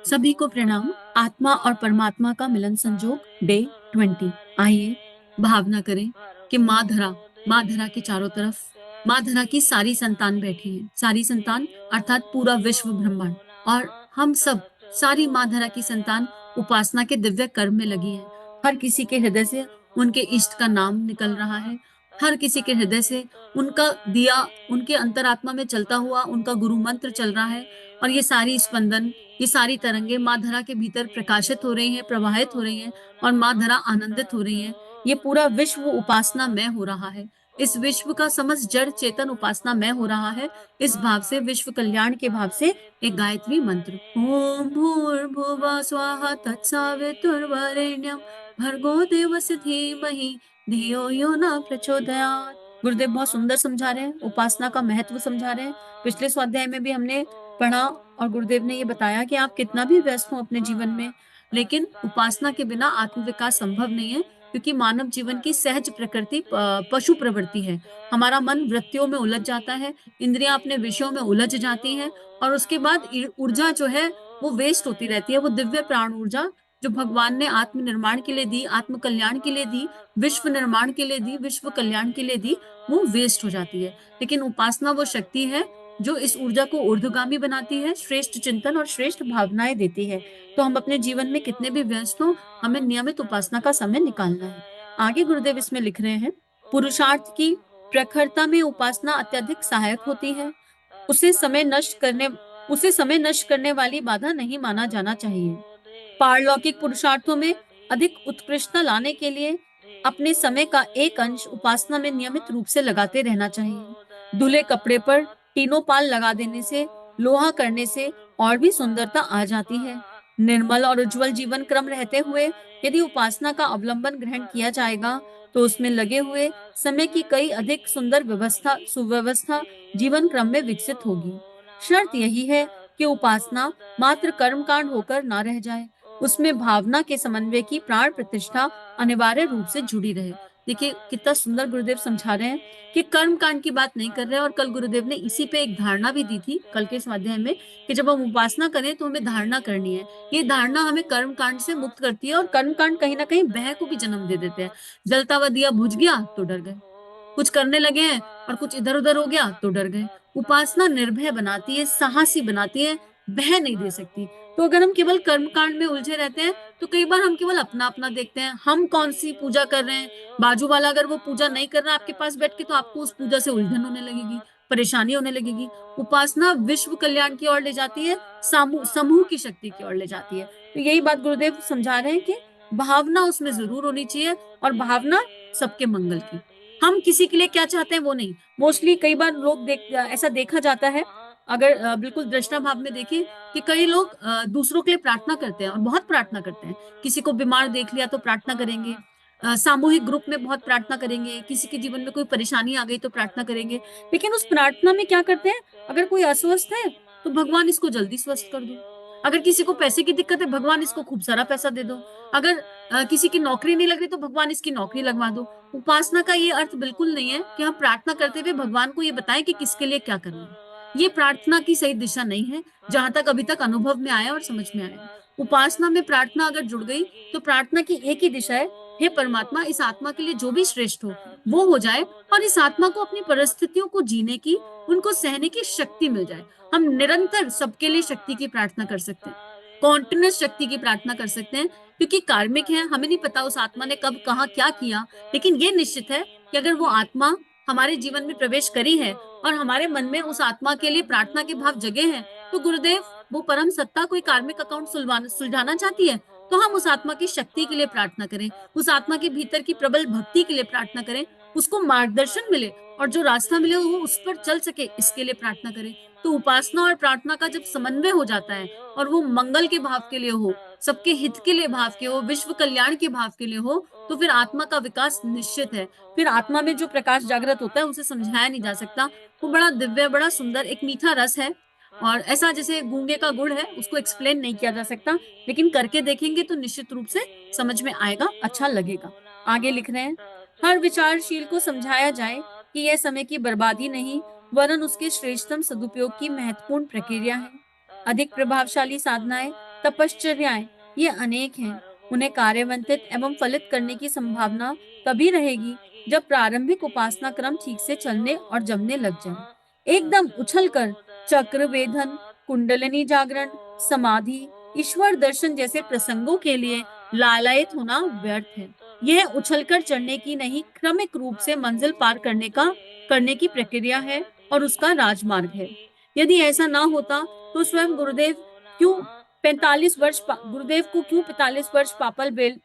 सभी को प्रणाम। आत्मा और परमात्मा का मिलन संजोग डे 20। आइए भावना करें कि माँ धरा के चारों तरफ माँ धरा की सारी संतान बैठी हैं। सारी संतान अर्थात पूरा विश्व ब्रह्मांड। और हम सब सारी माँ धरा की संतान उपासना के दिव्य कर्म में लगी है। हर किसी के हृदय से उनके इष्ट का नाम निकल रहा है। हर किसी के हृदय से उनका दिया, उनके अंतरात्मा में चलता हुआ उनका गुरु मंत्र चल रहा है। और ये सारी स्पंदन, ये सारी तरंगे माँ धरा के भीतर प्रकाशित हो रही हैं, प्रवाहित हो रही हैं और माँ धरा आनंदित हो रही हैं। ये पूरा विश्व उपासना में हो रहा है। इस विश्व का समस्त जड़ चेतन उपासना में हो रहा है। इस भाव से, विश्व कल्याण के भाव से एक गायत्री मंत्र, ओम भूर्भुवः स्वाहा तत्सवितुर्वरेण्यं भर्गो देवस्य धीमहि धियो यो न प्रचोदयात्। गुरुदेव बहुत सुंदर समझा रहे हैं, उपासना का महत्व समझा रहे हैं। पिछले स्वाध्याय में भी हमने पढ़ा और गुरुदेव ने ये बताया कि आप कितना भी व्यस्त हो अपने जीवन में, लेकिन उपासना के बिना आत्म विकास संभव नहीं है। क्योंकि मानव जीवन की सहज प्रकृति पशु प्रवृत्ति है। हमारा मन वृत्तियों में उलझ जाता है, इंद्रियां अपने विषयों में उलझ जाती हैं और उसके बाद ऊर्जा जो है वो वेस्ट होती रहती है। वो दिव्य प्राण ऊर्जा जो भगवान ने आत्म निर्माण के लिए दी, आत्म कल्याण के लिए दी, विश्व निर्माण के लिए दी, विश्व कल्याण के लिए दी, वो वेस्ट हो जाती है। लेकिन उपासना वो शक्ति है जो इस ऊर्जा को ऊर्ध्वगामी बनाती है, श्रेष्ठ चिंतन और श्रेष्ठ भावनाएं देती है। तो हम अपने जीवन में कितने भी व्यस्त हो, हमें नियमित उपासना का समय निकालना है। आगे गुरुदेव इसमें लिख रहे हैं, पुरुषार्थ की प्रखरता में उपासना अत्यधिक सहायक होती है। उसे समय नष्ट करने उसे समय नष्ट करने वाली बाधा नहीं माना जाना चाहिए। पारलौकिक पुरुषार्थों में अधिक उत्कृष्टता लाने के लिए अपने समय का एक अंश उपासना में नियमित रूप से लगाते रहना चाहिए। धुले कपड़े पर तीनों पाल लगा देने से, लोहा करने से और भी सुंदरता आ जाती है। निर्मल और उज्जवल जीवन क्रम रहते हुए यदि उपासना का अवलंबन ग्रहण किया जाएगा तो उसमें लगे हुए समय की कई अधिक सुंदर सुव्यवस्था जीवन क्रम में विकसित होगी। शर्त यही है कि उपासना मात्र कर्मकांड होकर ना रह जाए, उसमें भावना के समन्वय की प्राण प्रतिष्ठा अनिवार्य रूप से जुड़ी रहे। देखिए कितना सुंदर गुरुदेव समझा रहे हैं कि कर्म कांड की बात नहीं कर रहे हैं। और कल गुरुदेव ने इसी पे एक धारणा भी दी थी कल के स्वाध्याय में, कि जब हम उपासना करें तो हमें धारणा करनी है। ये धारणा हमें कर्म कांड से मुक्त करती है और कर्म कांड कहीं ना कहीं भय को भी जन्म दे देते हैं। जलता हुआ दिया बुझ गया तो डर गए, कुछ करने लगे हैं और कुछ इधर उधर हो गया तो डर गए। उपासना निर्भय बनाती है, साहसी बनाती है, भय नहीं दे सकती। तो अगर हम केवल कर्म कांड में उलझे रहते हैं तो कई बार हम केवल अपना अपना देखते हैं, हम कौन सी पूजा कर रहे हैं। बाजू वाला अगर वो पूजा नहीं कर रहा आपके पास बैठ के तो आपको उस पूजा से उलझन होने लगेगी, परेशानी होने लगेगी। उपासना विश्व कल्याण की ओर ले जाती है, समूह की शक्ति की ओर ले जाती है। तो यही बात गुरुदेव समझा रहे हैं कि भावना उसमें जरूर होनी चाहिए और भावना सबके मंगल की। हम किसी के लिए क्या चाहते हैं वो नहीं। मोस्टली कई बार ऐसा देखा जाता है, अगर बिल्कुल दृष्टा भाव में देखें, कि कई लोग दूसरों के लिए प्रार्थना करते हैं और बहुत प्रार्थना करते हैं। किसी को बीमार देख लिया तो प्रार्थना करेंगे, सामूहिक ग्रुप में बहुत प्रार्थना करेंगे, किसी के जीवन में कोई परेशानी आ गई तो प्रार्थना करेंगे। लेकिन उस प्रार्थना में क्या करते हैं, अगर कोई अस्वस्थ है तो भगवान इसको जल्दी स्वस्थ कर दो। अगर किसी को पैसे की दिक्कत है, भगवान इसको खूब सारा पैसा दे दो। अगर किसी की नौकरी नहीं लग रही तो भगवान इसकी नौकरी लगवा दो। उपासना का ये अर्थ बिल्कुल नहीं है कि हम प्रार्थना करते हुए भगवान को ये बताएं कि किसके लिए क्या करना है। ये प्रार्थना की सही दिशा नहीं है, जहां तक अभी तक अनुभव में आया और समझ में आया। उपासना में प्रार्थना अगर जुड़ गई तो प्रार्थना की एक ही दिशा है, हे परमात्मा इस आत्मा के लिए जो भी श्रेष्ठ हो वो हो जाए और इस आत्मा को अपनी परिस्थितियों को जीने की, उनको सहने की शक्ति मिल जाए। हम निरंतर सबके लिए शक्ति की प्रार्थना कर सकते हैं, कॉन्टिन्यूस शक्ति की प्रार्थना कर सकते हैं। क्योंकि कार्मिक है, हमें नहीं पता उस आत्मा ने कब कहाँ क्या किया, लेकिन ये निश्चित है कि अगर वो आत्मा हमारे जीवन में प्रवेश करी है और हमारे मन में उस आत्मा के लिए प्रार्थना के भाव जगे हैं, तो गुरुदेव वो परम सत्ता कोई कार्मिक अकाउंट सुलझाना चाहती है तो हम उस आत्मा की शक्ति के लिए प्रार्थना करें, उस आत्मा के भीतर की प्रबल भक्ति के लिए प्रार्थना करें, उसको मार्गदर्शन मिले और जो रास्ता मिले वो उस पर चल सके, इसके लिए प्रार्थना करें। तो उपासना और प्रार्थना का जब समन्वय हो जाता है और वो मंगल के भाव के लिए हो, सबके हित के लिए भाव के हो, विश्व कल्याण के भाव के लिए हो, तो फिर आत्मा का विकास निश्चित है। फिर आत्मा में जो प्रकाश जागृत होता है उसे समझाया नहीं जा सकता। वो बड़ा दिव्य, बड़ा सुंदर एक मीठा रस है और ऐसा जैसे गूंगे का गुड़ है, उसको एक्सप्लेन नहीं किया जा सकता। लेकिन करके देखेंगे तो निश्चित रूप से समझ में आएगा, अच्छा लगेगा। आगे लिख रहे हैं, हर विचारशील को समझाया जाए कि यह समय की बर्बादी नहीं वरन उसके श्रेष्ठतम सदुपयोग की महत्वपूर्ण प्रक्रिया है। अधिक प्रभावशाली साधनाएं तपश्चर्याएं ये अनेक हैं। उन्हें कार्यान्वित एवं फलित करने की संभावना तभी रहेगी जब प्रारंभिक उपासना क्रम ठीक से चलने और जमने लग जाए। एकदम उछलकर चक्र वेधन, कुंडलिनी जागरण, समाधि, ईश्वर दर्शन जैसे प्रसंगों के लिए लालायित होना व्यर्थ है। यह उछलकर चढ़ने की नहीं, क्रमिक रूप से मंजिल पार करने की प्रक्रिया है और उसका राजमार्ग है। यदि ऐसा ना होता तो स्वयं क्यों गुरुदेव को क्यों 45 वर्ष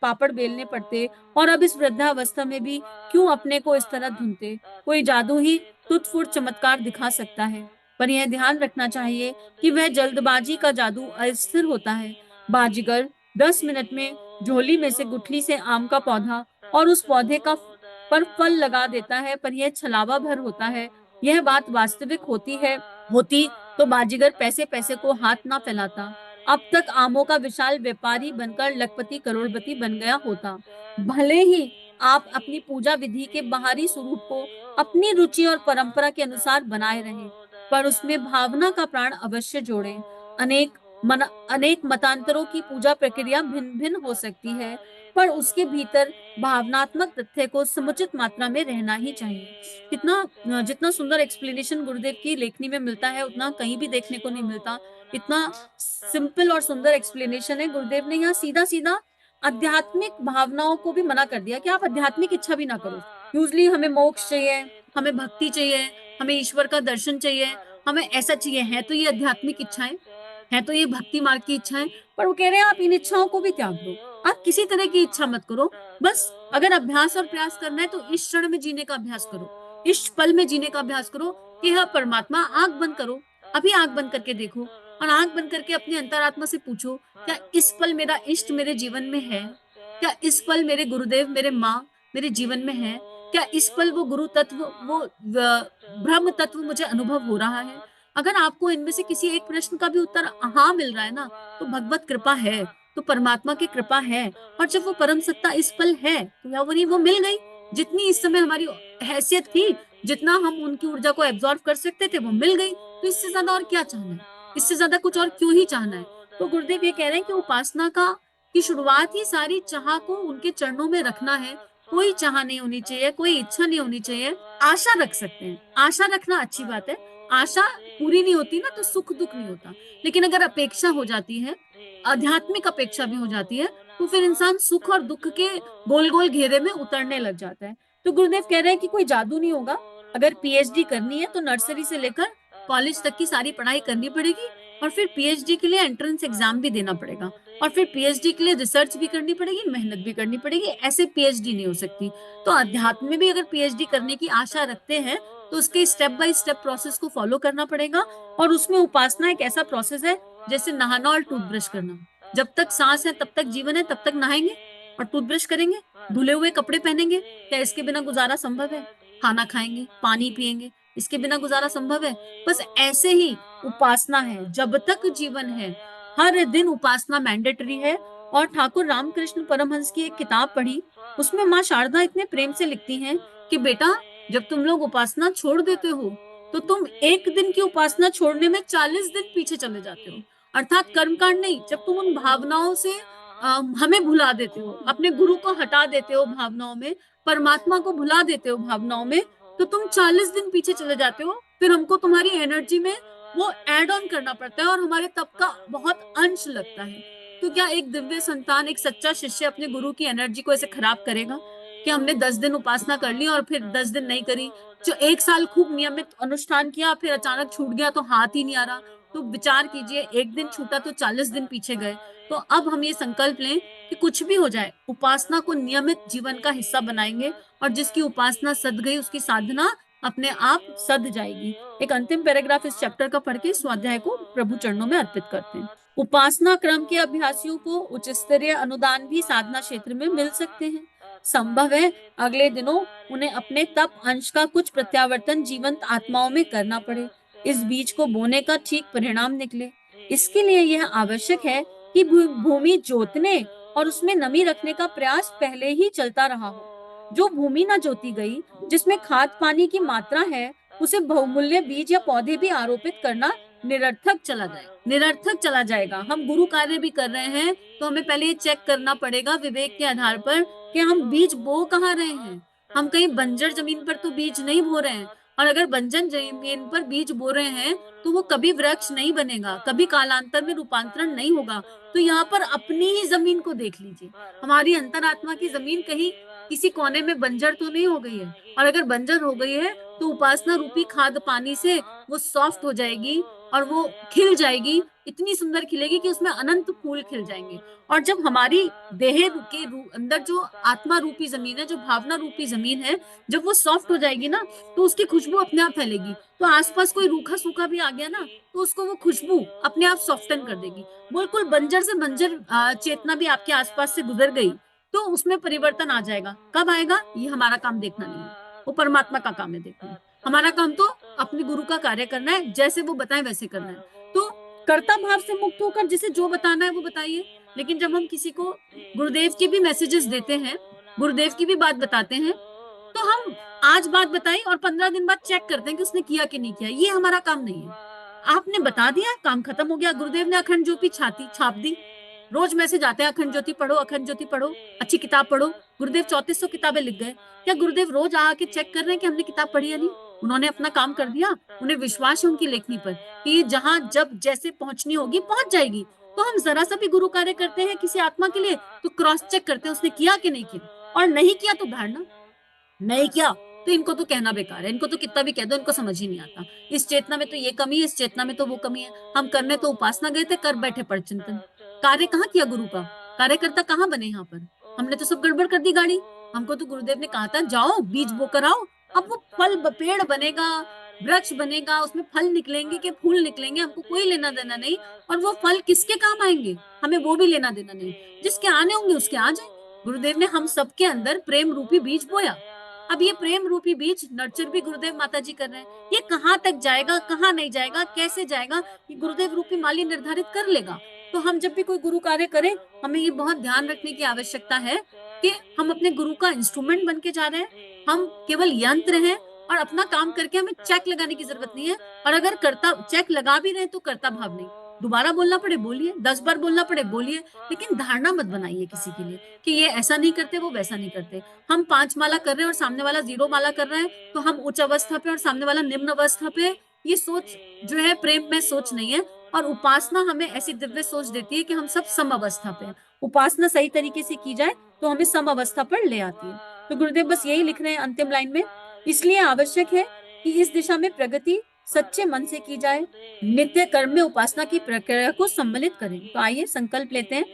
पापड़ बेलने पड़ते, और अब इस वृद्धावस्था में भी क्यों अपने को इस तरह धुनते। कोई जादू ही तुटफुट चमत्कार दिखा सकता है, पर यह ध्यान रखना चाहिए कि वह जल्दबाजी का जादू अस्थिर होता है। बाजीगर 10 मिनट में झोली में से गुठली से आम का पौधा और उस पौधे का पर फल लगा देता है, पर यह छलावा भर होता है। यह बात वास्तविक होती तो बाजीगर पैसे पैसे को हाथ ना फैलाता, अब तक आमों का विशाल व्यापारी बनकर लखपति करोड़पति बन गया होता। भले ही आप अपनी पूजा विधि के बाहरी स्वरूप को अपनी रुचि और परंपरा के अनुसार बनाए रहें, पर उसमें भावना का प्राण अवश्य जोड़ें। अनेक मतांतरों की पूजा प्रक्रिया भिन्न भिन्न हो सकती है, पर उसके भीतर भावनात्मक तथ्य को समुचित मात्रा में रहना ही चाहिए। जितना सुंदर एक्सप्लेनेशन गुरुदेव की लेखनी में मिलता है, उतना कहीं भी देखने को नहीं मिलता। इतना सिंपल और सुंदर एक्सप्लेनेशन है। गुरुदेव ने यहाँ सीधा सीधा आध्यात्मिक भावनाओं को भी मना कर दिया कि आप आध्यात्मिक इच्छा भी ना करो। यूजली हमें मोक्ष चाहिए, हमें भक्ति चाहिए, हमें ईश्वर का दर्शन चाहिए, हमें ऐसा चाहिए। है तो ये आध्यात्मिक इच्छाएं, है तो ये भक्ति मार्ग की इच्छाएं, पर वो कह रहे हैं आप इन इच्छाओं को भी त्याग दो। आप किसी तरह की इच्छा मत करो। बस अगर अभ्यास और प्रयास करना है तो इस क्षण में जीने का अभ्यास करो, इस पल में जीने का अभ्यास करो कि हाँ परमात्मा, आंख बंद करो, अभी आंख बंद करके देखो और आंख बंद करके अपनी अंतरात्मा से पूछो, क्या इस पल मेरा इष्ट मेरे जीवन में है? क्या इस पल मेरे गुरुदेव, मेरे माँ मेरे जीवन में है? क्या इस पल वो गुरु तत्व, वो ब्रह्म तत्व मुझे अनुभव हो रहा है? अगर आपको इनमें से किसी एक प्रश्न का भी उत्तर हाँ मिल रहा है ना, तो भगवत कृपा है, तो परमात्मा की कृपा है। और जब वो परम सत्ता इस पल है तो या वो मिल गई। जितनी इस समय हमारी हैसियत थी, जितना हम उनकी ऊर्जा को एब्जॉर्व कर सकते थे, वो मिल गई। तो इससे ज्यादा और क्या चाहना है? इससे ज्यादा कुछ और क्यों ही चाहना है? तो गुरुदेव ये कह रहे हैं कि उपासना का की शुरुआत ही सारी चाह को उनके चरणों में रखना है। कोई चाह नहीं होनी चाहिए, कोई इच्छा नहीं होनी चाहिए। आशा रख सकते हैं, आशा रखना अच्छी बात है। आशा पूरी नहीं होती ना तो सुख दुख नहीं होता, लेकिन अगर अपेक्षा हो जाती है, आध्यात्मिक अपेक्षा भी हो जाती है, तो फिर इंसान सुख और दुख के गोल गोल घेरे में उतरने लग जाता है। तो गुरुदेव कह रहे हैं कि कोई जादू नहीं होगा। अगर पीएचडी करनी है तो नर्सरी से लेकर कॉलेज तक की सारी पढ़ाई करनी पड़ेगी, और फिर पीएचडी के लिए एंट्रेंस एग्जाम भी देना पड़ेगा, और फिर पीएचडी के लिए रिसर्च भी करनी पड़ेगी, मेहनत भी करनी पड़ेगी। ऐसे पीएचडी नहीं हो सकती। तो अध्यात्म में भी अगर पीएचडी करने की आशा रखते हैं तो उसके स्टेप बाय स्टेप प्रोसेस को फॉलो करना पड़ेगा। और उसमें उपासना एक ऐसा प्रोसेस है जैसे नहाना और टूथब्रश करना। जब तक सांस है तब तक जीवन है, तब तक नहाएंगे और टूथब्रश करेंगे, धुले हुए कपड़े पहनेंगे, क्या इसके बिना गुजारा संभव है? खाना खाएंगे, पानी पिएंगे, इसके बिना गुजारा संभव है? बस ऐसे ही उपासना है, जब तक जीवन है हर दिन उपासना मैंडेटरी है। और ठाकुर रामकृष्ण परमहंस की एक किताब पढ़ी, उसमें माँ शारदा इतने प्रेम से लिखती हैं कि बेटा, जब तुम लोग उपासना छोड़ देते हो तो तुम एक दिन की उपासना छोड़ने में 40 दिन पीछे चले जाते हो। अर्थात कर्मकांड नहीं, जब तुम उन भावनाओं से हमें भुला देते हो, अपने गुरु को हटा देते हो भावनाओं में, परमात्मा को भुला देते हो भावनाओं में, तो तुम 40 दिन पीछे चले जाते हो। फिर हमको तुम्हारी एनर्जी में वो एड ऑन करना पड़ता है और हमारे तप का बहुत अंश लगता है। तो क्या एक दिव्य संतान, एक सच्चा शिष्य अपने गुरु की एनर्जी को ऐसे खराब करेगा कि हमने 10 दिन उपासना कर ली और फिर 10 दिन नहीं करी? जो 1 साल खूब नियमित अनुष्ठान किया, फिर अचानक छूट गया तो हाथ ही नहीं आ रहा। तो विचार कीजिए, एक दिन छूटा तो 40 दिन पीछे गए। तो अब हम ये संकल्प लें कि कुछ भी हो जाए, उपासना को नियमित जीवन का हिस्सा बनाएंगे, और जिसकी उपासना सद गई उसकी साधना अपने आप सद जाएगी। एक अंतिम पैराग्राफ इस चैप्टर का पढ़ के स्वाध्याय को प्रभु चरणों में अर्पित करते हैं। उपासना क्रम के अभ्यासियों को उच्च स्तरीय अनुदान भी साधना क्षेत्र में मिल सकते हैं। संभव है अगले दिनों उन्हें अपने तप अंश का कुछ प्रत्यावर्तन जीवंत आत्माओं में करना पड़े, इस बीज को बोने का ठीक परिणाम निकले। इसके लिए यह आवश्यक है कि भूमि जोतने और उसमें नमी रखने का प्रयास पहले ही चलता रहा हो। जो भूमि न जोती गई, जिसमें खाद पानी की मात्रा है, उसे बहुमूल्य बीज या पौधे भी आरोपित करना निरर्थक चला जाएगा, निरर्थक चला जाएगा। हम गुरु कार्य भी कर रहे हैं तो हमें पहले ये चेक करना पड़ेगा विवेक के आधार पर कि हम बीज बो कहाँ रहे हैं। हम कहीं बंजर जमीन पर तो बीज नहीं बो रहे हैं, और अगर बंजर जमीन पर बीज बो रहे हैं तो वो कभी वृक्ष नहीं बनेगा, कभी कालांतर में रूपांतरण नहीं होगा। तो यहाँ पर अपनी ही जमीन को देख लीजिए, हमारी अंतरात्मा की जमीन कहीं किसी कोने में बंजर तो नहीं हो गई है, और अगर बंजर हो गई है तो उपासना रूपी खाद पानी से वो सॉफ्ट हो जाएगी और वो खिल जाएगी, इतनी सुंदर खिलेगी कि उसमें अनंत फूल खिल जाएंगे। और जब हमारी देह के अंदर जो आत्मा रूपी जमीन है, जो भावना रूपी जमीन है, जब वो सॉफ्ट हो जाएगी ना तो उसकी खुशबू अपने आप फैलेगी। तो आसपास कोई रूखा सूखा भी आ गया ना तो उसको वो खुशबू अपने आप सॉफ्टन कर देगी। बिल्कुल बंजर से बंजर चेतना भी आपके आसपास से गुजर गई तो उसमें परिवर्तन आ जाएगा। कब आएगा ये हमारा काम देखना नहीं है, वो परमात्मा का काम है देखना। हमारा काम तो अपने गुरु का कार्य करना है, जैसे वो बताए वैसे करना है। तो कर्ता भाव से मुक्त होकर जिसे जो बताना है वो बताइए। लेकिन जब हम किसी को गुरुदेव के भी मैसेजेस देते हैं, गुरुदेव की भी बात बताते हैं, तो हम आज बात बताई और 15 दिन बाद चेक करते हैं कि उसने किया कि नहीं किया। ये हमारा काम नहीं है। आपने बता दिया, काम खत्म हो गया। गुरुदेव ने अखंड ज्योति छाप दी, रोज मैसेज आते हैं अखंड ज्योति पढ़ो, अखंड ज्योति पढ़ो, अच्छी किताब पढ़ो। गुरुदेव 3400 किताबें लिख गए। क्या गुरुदेव रोज आके चेक कर रहे हैं कि हमने किताब पढ़ी या नहीं? उन्होंने अपना काम कर दिया। उन्हें विश्वास है उनकी लेखनी पर कि जहां जब जैसे पहुंचनी होगी पहुंच जाएगी। तो हम जरा सा भी गुरु कार्य करते हैं किसी आत्मा के लिए तो क्रॉस चेक करते हैं उसने किया कि नहीं किया, और नहीं किया तो धारणा नहीं किया तो इनको तो कहना बेकार है, इनको तो कितना भी कह दो इनको समझ ही नहीं आता। इस चेतना में तो ये कमी है, इस चेतना में तो वो कमी है। हम करने तो उपासना गए थे, कर बैठे पर चिंतन। कार्य कहाँ किया गुरु का? कार्यकर्ता कहाँ बने यहाँ पर? हमने तो सब गड़बड़ कर दी गाड़ी। हमको तो गुरुदेव ने कहा था जाओ बीज बो कर आओ। अब वो पेड़ बनेगा, वृक्ष बनेगा, उसमें फल निकलेंगे कि फूल निकलेंगे, हमको कोई लेना देना नहीं। और वो फल किसके काम आएंगे हमें वो भी लेना देना नहीं। जिसके आने होंगे उसके आ जाए। गुरुदेव ने हम सबके अंदर प्रेम रूपी बीज बोया। अब ये प्रेम रूपी बीज नर्चर भी गुरुदेव माता जी कर रहे हैं। ये कहाँ तक जाएगा, कहाँ नहीं जाएगा, कैसे जाएगा, ये गुरुदेव रूपी माली निर्धारित कर लेगा। तो हम जब भी कोई गुरु कार्य करें हमें ये बहुत ध्यान रखने की आवश्यकता है कि हम अपने गुरु का इंस्ट्रूमेंट बन के जा रहे हैं। हम केवल यंत्र हैं और अपना काम करके हमें चेक लगाने की जरूरत नहीं है। और अगर करता चेक लगा भी रहे तो करता भाव नहीं। दोबारा बोलना पड़े बोलिए, 10 बार बोलना पड़े बोलिए, लेकिन धारणा मत बनाइए किसी के लिए कि ये ऐसा नहीं करते वो वैसा नहीं करते। हम 5 माला कर रहे हैं और सामने वाला 0 माला कर रहा है तो हम उच्च अवस्था पे और सामने वाला निम्न अवस्था पे, ये सोच जो है प्रेम में सोच नहीं है। और उपासना हमें ऐसी दिव्य सोच देती है कि हम सब सम अवस्था पे हैं। उपासना सही तरीके से की जाए तो हमें सम अवस्था पर ले आती है। तो गुरुदेव बस यही लिख रहे हैं अंतिम लाइन में, इसलिए आवश्यक है कि इस दिशा में प्रगति सच्चे मन से की जाए। नित्य कर्म में उपासना की प्रक्रिया को सम्मिलित करें। तो आइए संकल्प लेते हैं,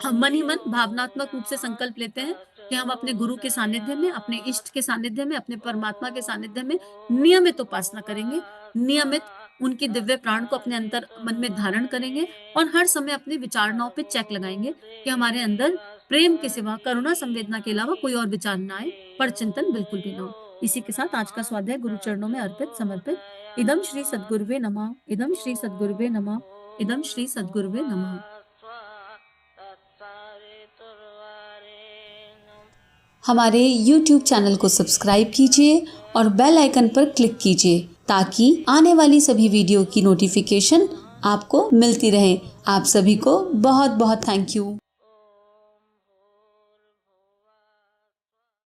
हम मन ही मन भावनात्मक रूप से संकल्प लेते हैं कि हम अपने गुरु के सानिध्य में, अपने इष्ट के सानिध्य में, अपने परमात्मा के सानिध्य में नियमित उपासना करेंगे। नियमित उनकी दिव्य प्राण को अपने अंतर मन में धारण करेंगे और हर समय अपनी विचारणाओं पे चेक लगाएंगे कि हमारे अंदर प्रेम के सिवा, करुणा संवेदना के अलावा कोई और विचार ना आए, पर चिंतन बिल्कुल भी ना हो। इसी के साथ आज का स्वाध्याय गुरु चरणों में अर्पित समर्पित। इदम श्री सद्गुरुवे नमः, इदम श्री सद्गुरुवे नमः, इदम श्री सद्गुरुवे नमः। हमारे YouTube चैनल को सब्सक्राइब कीजिए और बेल आइकन पर क्लिक कीजिए ताकि आने वाली सभी वीडियो की नोटिफिकेशन आपको मिलती रहे। आप सभी को बहुत बहुत थैंक यू।